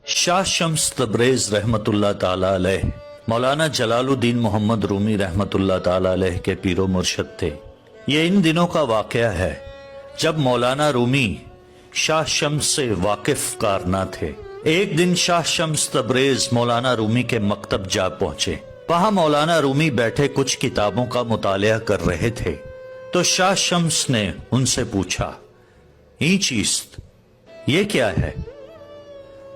शाह शम्स तबरेज रहमतुल्लाह ताला अलैह मौलाना जलालुद्दीन मोहम्मद रूमी रहमतुल्लाह ताला अलैह के पीरो मुर्शद थे। ये इन दिनों का वाकया है जब मौलाना रूमी शाह शम्स से वाकिफ कारना थे। एक दिन शाह शम्स तबरेज मौलाना रूमी के मकतब जा पहुंचे। वहां मौलाना रूमी बैठे कुछ किताबों का मुतालिया कर रहे थे तो शाह शम्स ने उनसे पूछा, ई चीज ये क्या है?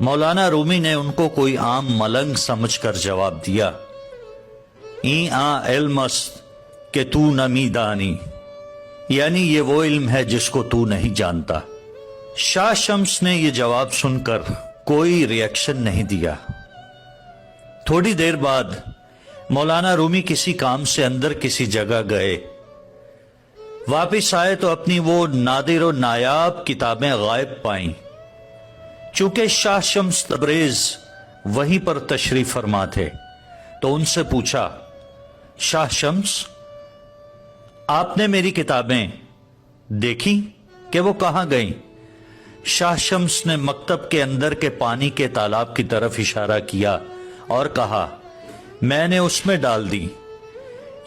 मौलाना रूमी ने उनको कोई आम मलंग समझकर जवाब दिया, ई आ इल्मस्त के तू नमी दानी, यानी ये वो इल्म है जिसको तू नहीं जानता। शाह शम्स ने ये जवाब सुनकर कोई रिएक्शन नहीं दिया। थोड़ी देर बाद मौलाना रूमी किसी काम से अंदर किसी जगह गए। वापिस आए तो अपनी वो नादिर और नायाब किताबें गायब पाईं। चूंकि शाह शम्स तबरेज वहीं पर तशरीफ फरमा थे तो उनसे पूछा, शाह शम्स आपने मेरी किताबें देखी कि वो कहां गईं? शाह शम्स ने मकतब के अंदर के पानी के तालाब की तरफ इशारा किया और कहा, मैंने उसमें डाल दी।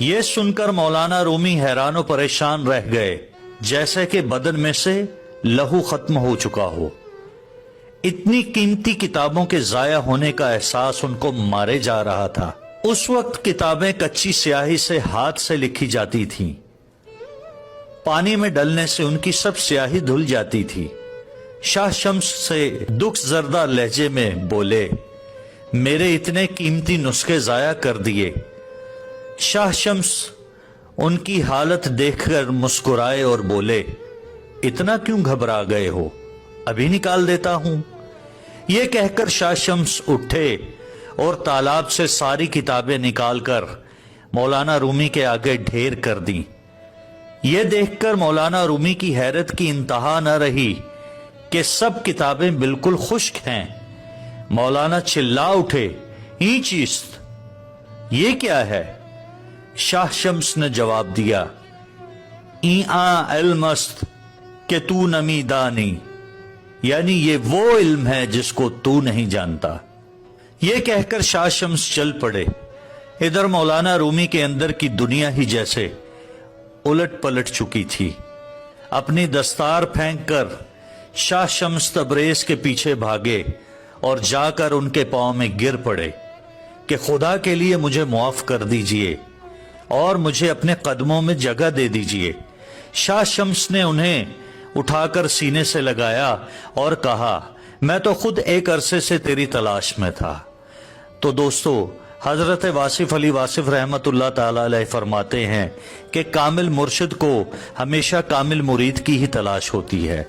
ये सुनकर मौलाना रूमी हैरान और परेशान रह गए, जैसे कि बदन में से लहू खत्म हो चुका हो। इतनी कीमती किताबों के जाया होने का एहसास उनको मारे जा रहा था। उस वक्त किताबें कच्ची स्याही से हाथ से लिखी जाती थीं। पानी में डलने से उनकी सब स्याही धुल जाती थी। शाह शम्स से दुख जर्दा लहजे में बोले, मेरे इतने कीमती नुस्खे जाया कर दिए। शाह शम्स उनकी हालत देखकर मुस्कुराए और बोले, इतना क्यों घबरा गए हो, अभी निकाल देता हूं। यह कहकर शाह शम्स उठे और तालाब से सारी किताबें निकालकर मौलाना रूमी के आगे ढेर कर दी। यह देखकर मौलाना रूमी की हैरत की इंतहा न रही कि सब किताबें बिल्कुल खुश्क हैं। मौलाना चिल्ला उठे, ई चीज ये क्या है? शाह शम्स ने जवाब दिया, ई आ इल्मस्त के तू नमी दानी, यानी ये वो इल्म है जिसको तू नहीं जानता। यह कहकर शाह शम्स चल पड़े। इधर मौलाना रूमी के अंदर की दुनिया ही जैसे उलट पलट चुकी थी। अपनी दस्तार फेंककर शाह शम्स तबरेज के पीछे भागे और जाकर उनके पांव में गिर पड़े कि खुदा के लिए मुझे मुआफ कर दीजिए और मुझे अपने कदमों में जगह दे दीजिए। शाह शम्स ने उन्हें उठाकर सीने से लगाया और कहा, मैं तो खुद एक अरसे से तेरी तलाश में था। तो दोस्तों, हजरत वासिफ अली वासिफ रहमतुल्लाह ताला अलैह फरमाते हैं कि कामिल मुर्शिद को हमेशा कामिल मुरीद की ही तलाश होती है।